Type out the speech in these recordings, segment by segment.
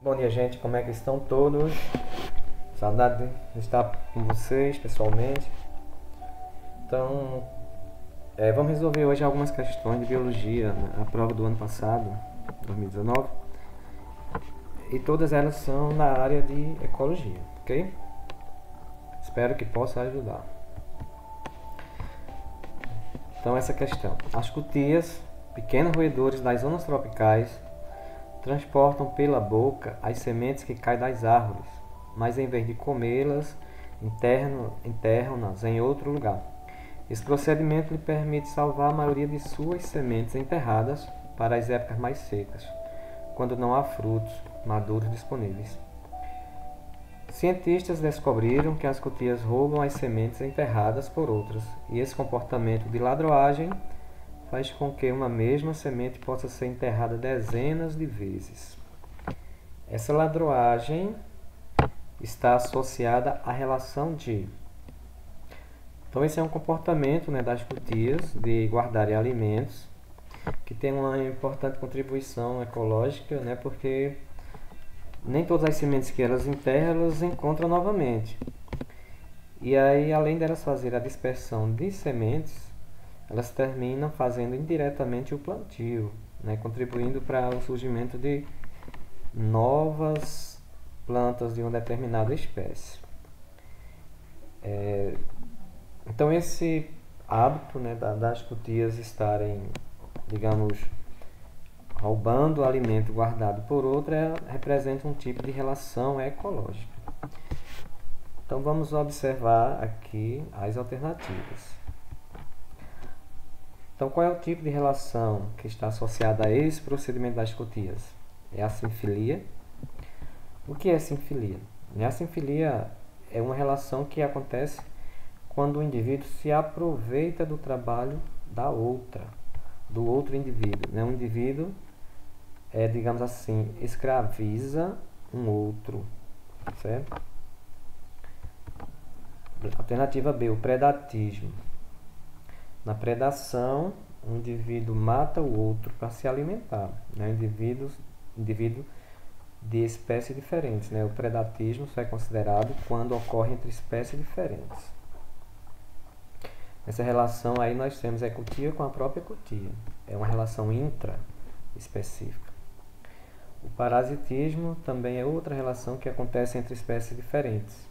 Bom dia, gente. Como é que estão todos? Saudade de estar com vocês pessoalmente. Então, vamos resolver hoje algumas questões de biologia, né? A prova do ano passado, 2019. E todas elas são na área de ecologia, ok? Espero que possa ajudar. Então, essa questão. As cutias, pequenos roedores das zonas tropicais, transportam pela boca as sementes que caem das árvores, mas em vez de comê-las, enterram-nas em outro lugar. Esse procedimento lhe permite salvar a maioria de suas sementes enterradas para as épocas mais secas, quando não há frutos maduros disponíveis. Cientistas descobriram que as cutias roubam as sementes enterradas por outras, e esse comportamento de ladroagem faz com que uma mesma semente possa ser enterrada dezenas de vezes. Essa ladroagem está associada à relação de... Então esse é um comportamento, né, das cutias de guardarem alimentos, que tem uma importante contribuição ecológica, né, porque nem todas as sementes que elas enterram, elas encontram novamente. E aí, além delas fazerem a dispersão de sementes, elas terminam fazendo indiretamente o plantio, né, contribuindo para o surgimento de novas plantas de uma determinada espécie. Então esse hábito, né, das cutias estarem, digamos, roubando o alimento guardado por outra representa um tipo de relação ecológica. Então vamos observar aqui as alternativas. Então, qual é o tipo de relação que está associada a esse procedimento das cutias? É a sinfilia. O que é sinfilia? A sinfilia é uma relação que acontece quando o indivíduo se aproveita do trabalho do outro indivíduo. Um indivíduo, digamos assim, escraviza um outro, certo? Alternativa B, o predatismo. Na predação, um indivíduo mata o outro para se alimentar. Indivíduo de espécies diferentes. O predatismo só é considerado quando ocorre entre espécies diferentes. Nessa relação aí nós temos a cutia com a própria cutia. É uma relação intra-específica. O parasitismo também é outra relação que acontece entre espécies diferentes.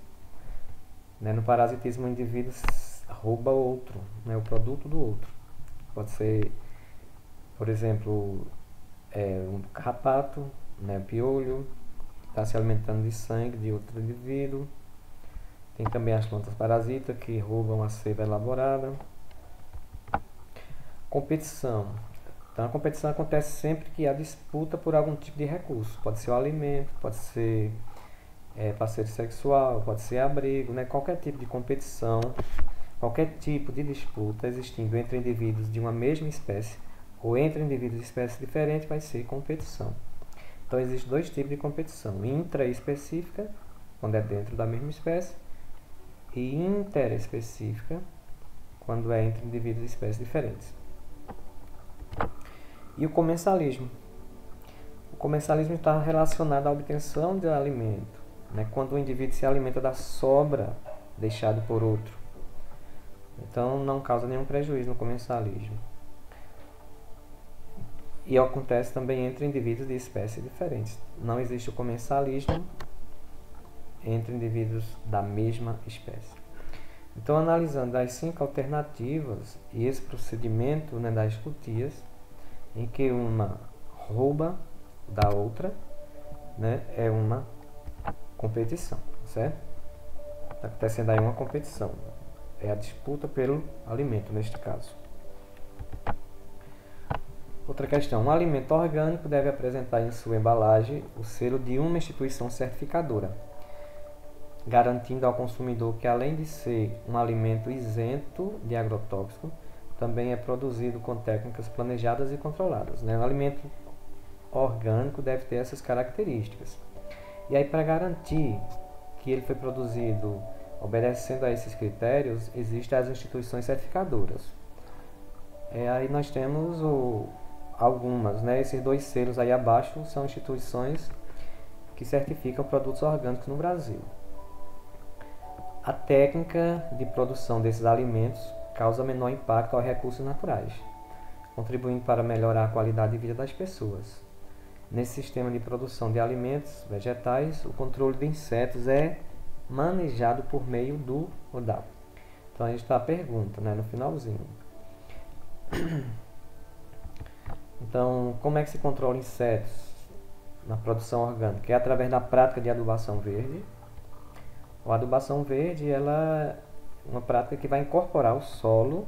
No parasitismo, o indivíduo rouba outro, o produto do outro. Pode ser, por exemplo, um carrapato, piolho, está se alimentando de sangue de outro indivíduo. Tem também as plantas parasitas que roubam a seiva elaborada. Competição. Então a competição acontece sempre que há disputa por algum tipo de recurso. Pode ser o alimento, pode ser parceiro sexual, pode ser abrigo, qualquer tipo de competição. Qualquer tipo de disputa existindo entre indivíduos de uma mesma espécie ou entre indivíduos de espécies diferentes vai ser competição. Então, existem dois tipos de competição: intraespecífica, quando é dentro da mesma espécie, e interespecífica, quando é entre indivíduos de espécies diferentes. E o comensalismo. O comensalismo está relacionado à obtenção de alimento, quando o indivíduo se alimenta da sobra deixado por outro. Então, não causa nenhum prejuízo no comensalismo. E acontece também entre indivíduos de espécies diferentes. Não existe o comensalismo entre indivíduos da mesma espécie. Então, analisando as 5 alternativas e esse procedimento das cutias, em que uma rouba da outra, é uma competição, certo? Está acontecendo aí uma competição. É a disputa pelo alimento, neste caso. Outra questão. Um alimento orgânico deve apresentar em sua embalagem o selo de uma instituição certificadora, garantindo ao consumidor que, além de ser um alimento isento de agrotóxico, também é produzido com técnicas planejadas e controladas. Um alimento orgânico deve ter essas características. E aí, para garantir que ele foi produzido obedecendo a esses critérios, existem as instituições certificadoras. Aí nós temos algumas, esses 2 selos aí abaixo são instituições que certificam produtos orgânicos no Brasil. A técnica de produção desses alimentos causa menor impacto aos recursos naturais, contribuindo para melhorar a qualidade de vida das pessoas. Nesse sistema de produção de alimentos vegetais, o controle de insetos é manejado por meio do ODA. Então a gente está a pergunta, né, no finalzinho. Então, como é que se controla insetos na produção orgânica? É através da prática de adubação verde. A adubação verde ela é uma prática que vai incorporar ao solo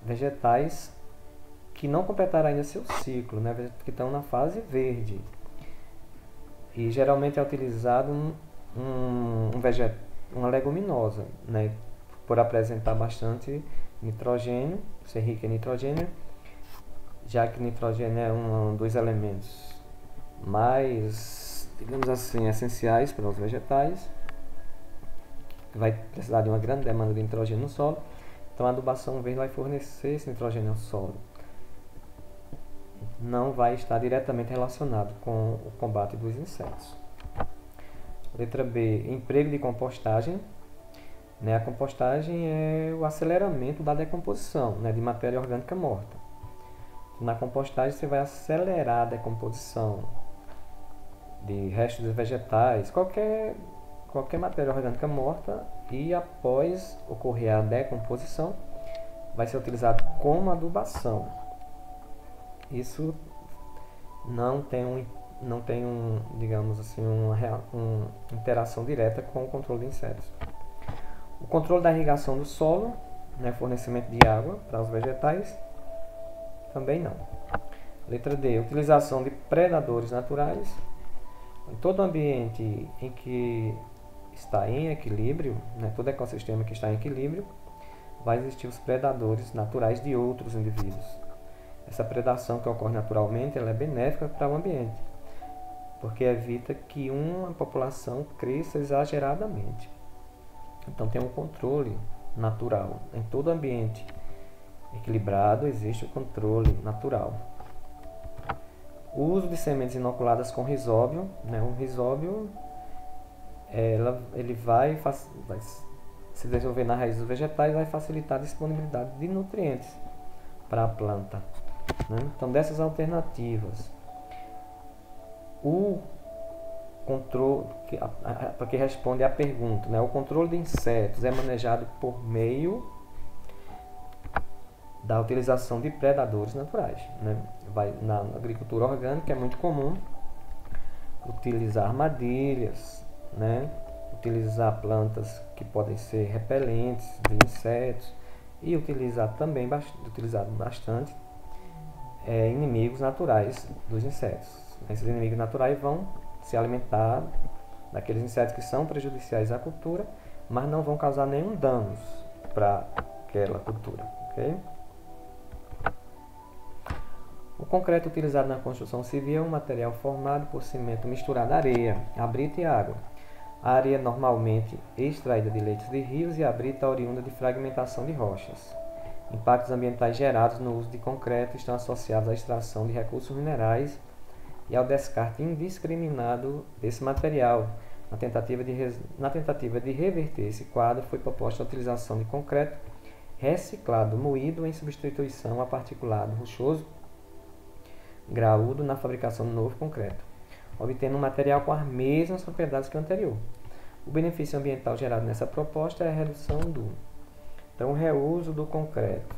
vegetais que não completaram ainda seu ciclo, né, que estão na fase verde. E geralmente é utilizado uma leguminosa, né, por apresentar bastante nitrogênio, ser rica em nitrogênio, já que nitrogênio é um dos elementos mais, digamos assim, essenciais para os vegetais. Vai precisar de uma grande demanda de nitrogênio no solo, então a adubação verde vai fornecer esse nitrogênio ao solo. Não vai estar diretamente relacionado com o combate dos insetos. Letra B, emprego de compostagem. A compostagem é o aceleramento da decomposição, de matéria orgânica morta. Na compostagem você vai acelerar a decomposição de restos vegetais, qualquer matéria orgânica morta, e após ocorrer a decomposição vai ser utilizado como adubação. Isso não tem digamos assim, uma interação direta com o controle de insetos. O controle da irrigação do solo, fornecimento de água para os vegetais, também não. Letra D, utilização de predadores naturais. Em todo ambiente em que está em equilíbrio, todo ecossistema que está em equilíbrio, vai existir os predadores naturais de outros indivíduos. Essa predação que ocorre naturalmente ela é benéfica para o ambiente, porque evita que uma população cresça exageradamente. Então tem um controle natural. Em todo ambiente equilibrado existe o controle natural. O uso de sementes inoculadas com risóbio. O risóbio ele vai se desenvolver na raiz dos vegetais e vai facilitar a disponibilidade de nutrientes para a planta. Então, dessas alternativas, o controle, para que responde à pergunta, o controle de insetos é manejado por meio da utilização de predadores naturais. Na agricultura orgânica é muito comum utilizar armadilhas, utilizar plantas que podem ser repelentes de insetos e utilizar bastante inimigos naturais dos insetos. Esses inimigos naturais vão se alimentar daqueles insetos que são prejudiciais à cultura, mas não vão causar nenhum dano para aquela cultura. Okay? O concreto utilizado na construção civil é um material formado por cimento misturado a areia, a brita e água. A areia normalmente extraída de leitos de rios e a brita oriunda de fragmentação de rochas. Impactos ambientais gerados no uso de concreto estão associados à extração de recursos minerais e ao descarte indiscriminado desse material. Na tentativa de reverter esse quadro, foi proposta a utilização de concreto reciclado, moído em substituição a particulado rochoso graúdo na fabricação do novo concreto, obtendo um material com as mesmas propriedades que o anterior. O benefício ambiental gerado nessa proposta é a redução o reuso do concreto,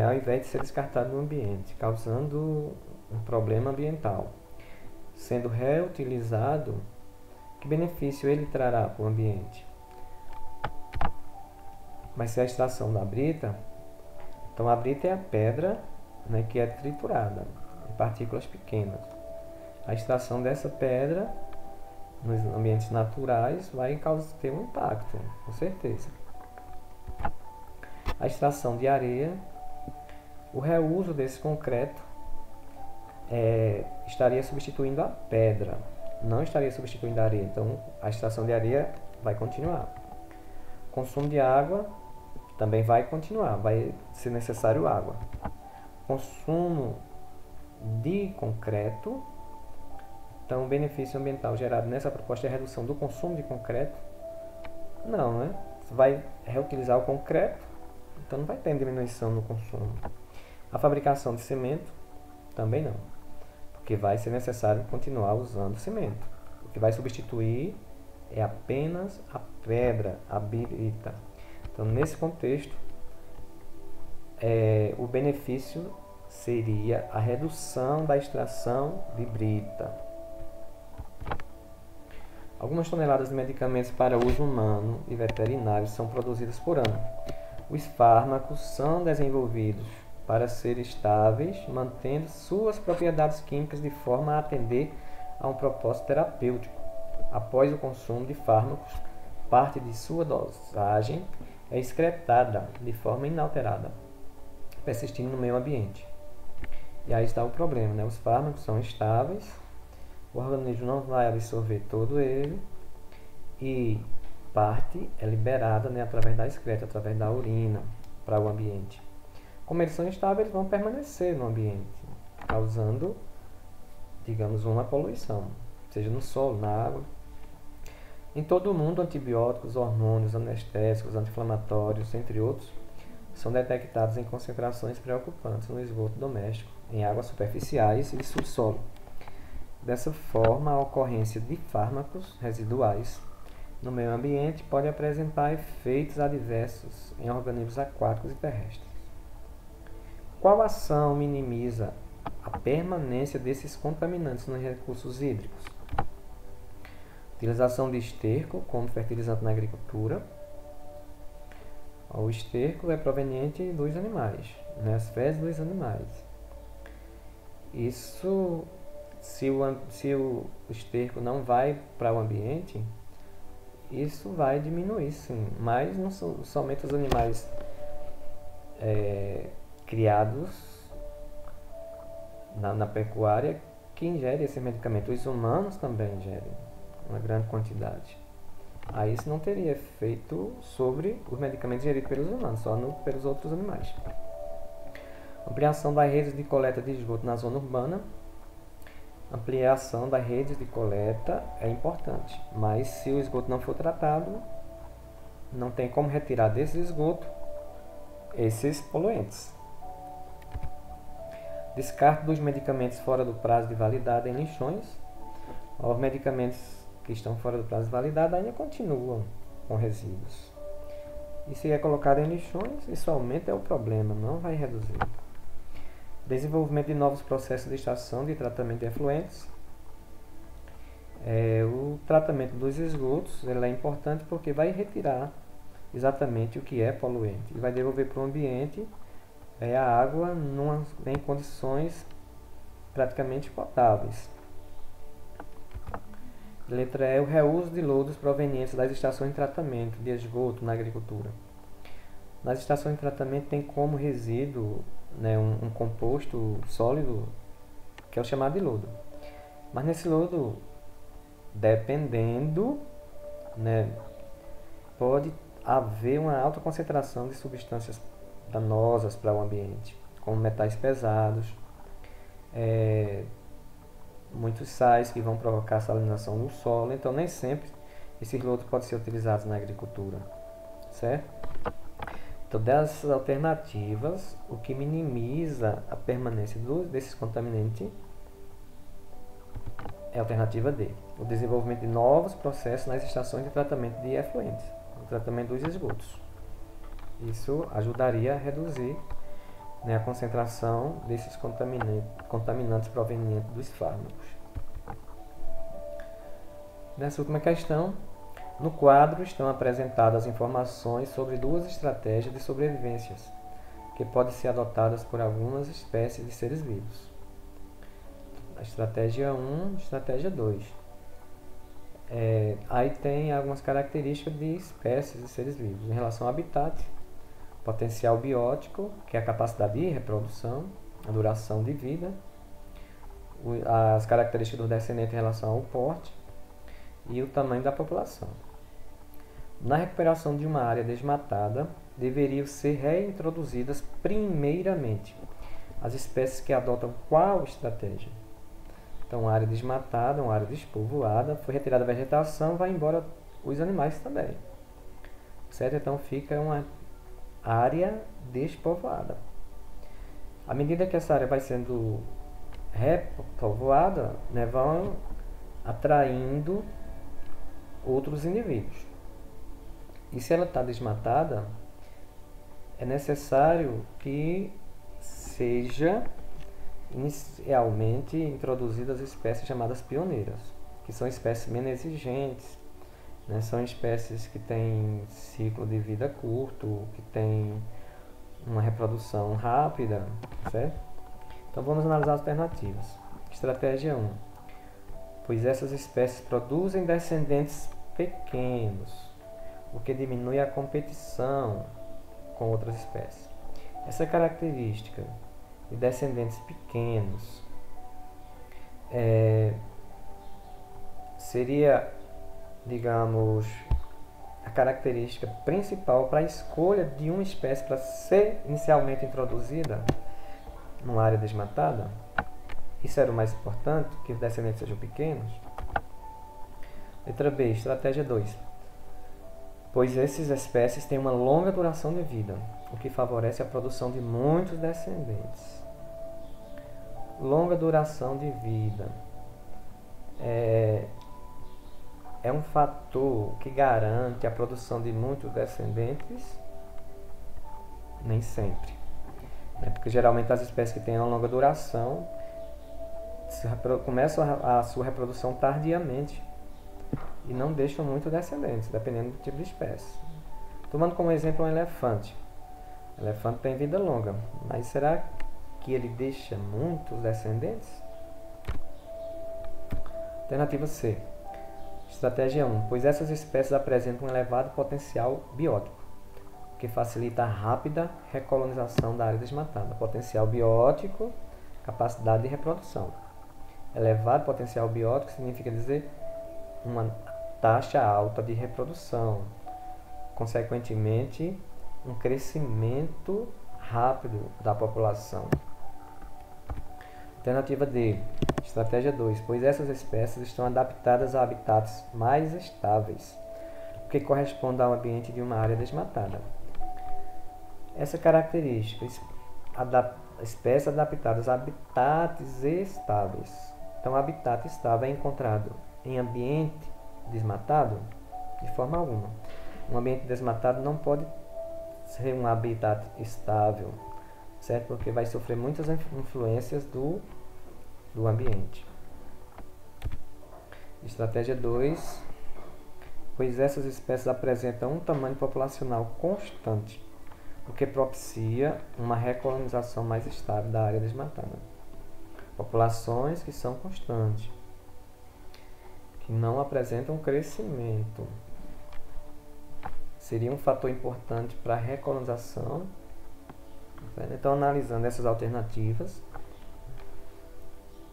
ao invés de ser descartado no ambiente, causando um problema ambiental. Sendo reutilizado, que benefício ele trará para o ambiente? Vai ser a extração da brita. Então a brita é a pedra que é triturada em partículas pequenas. A extração dessa pedra nos ambientes naturais vai ter um impacto, com certeza. A extração de areia, o reuso desse concreto estaria substituindo a pedra, não estaria substituindo a areia. Então a extração de areia vai continuar. Consumo de água também vai continuar, vai ser necessário água. Consumo de concreto Então, o benefício ambiental gerado nessa proposta é a redução do consumo de concreto? Não, né? Você vai reutilizar o concreto, então não vai ter diminuição no consumo. A fabricação de cimento? Também não, porque vai ser necessário continuar usando cimento. O que vai substituir é apenas a pedra, a birita. Então, nesse contexto, o benefício seria a redução da extração de brita. Algumas toneladas de medicamentos para uso humano e veterinário são produzidas por ano. Os fármacos são desenvolvidos para serem estáveis, mantendo suas propriedades químicas de forma a atender a um propósito terapêutico. Após o consumo de fármacos, parte de sua dosagem é excretada de forma inalterada, persistindo no meio ambiente. E aí está o problema, né? Os fármacos são estáveis, o organismo não vai absorver todo ele e parte é liberada, né, através da excreta, através da urina para o ambiente. Como eles são estáveis, eles vão permanecer no ambiente, causando, digamos, uma poluição, seja no solo, na água. Em todo o mundo, antibióticos, hormônios, anestésicos, anti-inflamatórios, entre outros, são detectados em concentrações preocupantes no esgoto doméstico, em águas superficiais e subsolo. Dessa forma, a ocorrência de fármacos residuais no meio ambiente pode apresentar efeitos adversos em organismos aquáticos e terrestres. Qual ação minimiza a permanência desses contaminantes nos recursos hídricos? Utilização de esterco como fertilizante na agricultura. O esterco é proveniente dos animais, né? As fezes dos animais. Isso, se o esterco não vai para o ambiente, isso vai diminuir, sim. Mas não são somente os animais criados na pecuária que ingerem esse medicamento. Os humanos também ingerem uma grande quantidade. Aí isso não teria efeito sobre os medicamentos ingeridos pelos humanos, só pelos outros animais. Ampliação das redes de coleta de esgoto na zona urbana. Ampliação das redes de coleta é importante, mas se o esgoto não for tratado, não tem como retirar desse esgoto esses poluentes. Descarte dos medicamentos fora do prazo de validade em lixões. Os medicamentos que estão fora do prazo de validade ainda continuam com resíduos. E se é colocado em lixões, isso aumenta o problema, não vai reduzir. Desenvolvimento de novos processos de extração de tratamento de efluentes. O tratamento dos esgotos ele é importante porque vai retirar exatamente o que é poluente e vai devolver para o ambiente a água em condições praticamente potáveis. Letra E, o reuso de lodos provenientes das estações de tratamento de esgoto na agricultura. Nas estações de tratamento tem como resíduo, né, um composto sólido que é o chamado de lodo. Mas nesse lodo, dependendo, né, pode haver uma alta concentração de substâncias danosas para o ambiente, como metais pesados, muitos sais que vão provocar salinização no solo. Então nem sempre esses lodos podem ser utilizados na agricultura, certo? Então, dessas alternativas, o que minimiza a permanência desses contaminantes é a alternativa D, o desenvolvimento de novos processos nas estações de tratamento de efluentes, o tratamento dos esgotos. Isso ajudaria a reduzir, né, a concentração desses contaminantes provenientes dos fármacos. Nessa última questão, no quadro estão apresentadas informações sobre duas estratégias de sobrevivência que podem ser adotadas por algumas espécies de seres vivos. A estratégia 1 e a estratégia 2. Aí tem algumas características de espécies de seres vivos em relação ao habitat, potencial biótico, que é a capacidade de reprodução, a duração de vida, as características do descendente em relação ao porte e o tamanho da população. Na recuperação de uma área desmatada, deveriam ser reintroduzidas primeiramente as espécies que adotam qual estratégia? Então, uma área desmatada, uma área despovoada, foi retirada a vegetação, vai embora os animais também. Certo? Então, fica uma área despovoada. À medida que essa área vai sendo repovoada, né, vão atraindo outros indivíduos. E se ela está desmatada, é necessário que seja inicialmente introduzidas espécies chamadas pioneiras, que são espécies menos exigentes, né? São espécies que têm ciclo de vida curto, que têm uma reprodução rápida, certo? Então vamos analisar as alternativas. Estratégia 1. Pois essas espécies produzem descendentes pequenos, o que diminui a competição com outras espécies. Essa característica de descendentes pequenos seria, digamos, a característica principal para a escolha de uma espécie para ser inicialmente introduzida numa área desmatada. Isso era o mais importante, que os descendentes sejam pequenos. Letra B, estratégia 2. Pois essas espécies têm uma longa duração de vida, o que favorece a produção de muitos descendentes. Longa duração de vida é um fator que garante a produção de muitos descendentes? Nem sempre. Porque geralmente as espécies que têm uma longa duração começam a sua reprodução tardiamente e não deixam muitos descendentes, dependendo do tipo de espécie. Tomando como exemplo um elefante. O elefante tem vida longa, mas será que ele deixa muitos descendentes? Alternativa C. Estratégia 1. Pois essas espécies apresentam um elevado potencial biótico, o que facilita a rápida recolonização da área desmatada. Potencial biótico, capacidade de reprodução. Elevado potencial biótico significa dizer uma taxa alta de reprodução, consequentemente um crescimento rápido da população. Alternativa D, estratégia 2, pois essas espécies estão adaptadas a habitats mais estáveis, o que corresponde ao ambiente de uma área desmatada. Essa característica, espécies adaptadas a habitats estáveis. Então, habitat estável é encontrado em ambiente desmatado? De forma alguma. Um ambiente desmatado não pode ser um habitat estável, certo? Porque vai sofrer muitas influências do ambiente. Estratégia 2. Pois essas espécies apresentam um tamanho populacional constante, o que propicia uma recolonização mais estável da área desmatada. Populações que são constantes, que não apresentam crescimento, seria um fator importante para a recolonização. Então, analisando essas alternativas,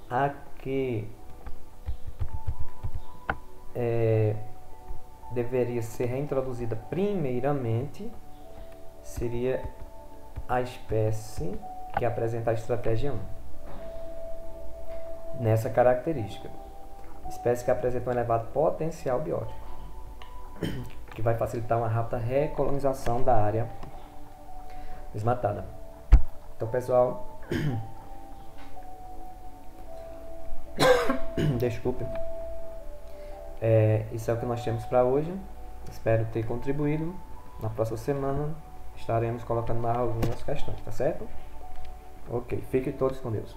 a que deveria ser reintroduzida primeiramente seria a espécie que apresenta a estratégia 1. Nessa característica, espécie que apresenta um elevado potencial biótico, que vai facilitar uma rápida recolonização da área desmatada. Então, pessoal, desculpe, isso é o que nós temos para hoje. Espero ter contribuído. Na próxima semana estaremos colocando mais algumas questões, tá certo? Ok, fiquem todos com Deus.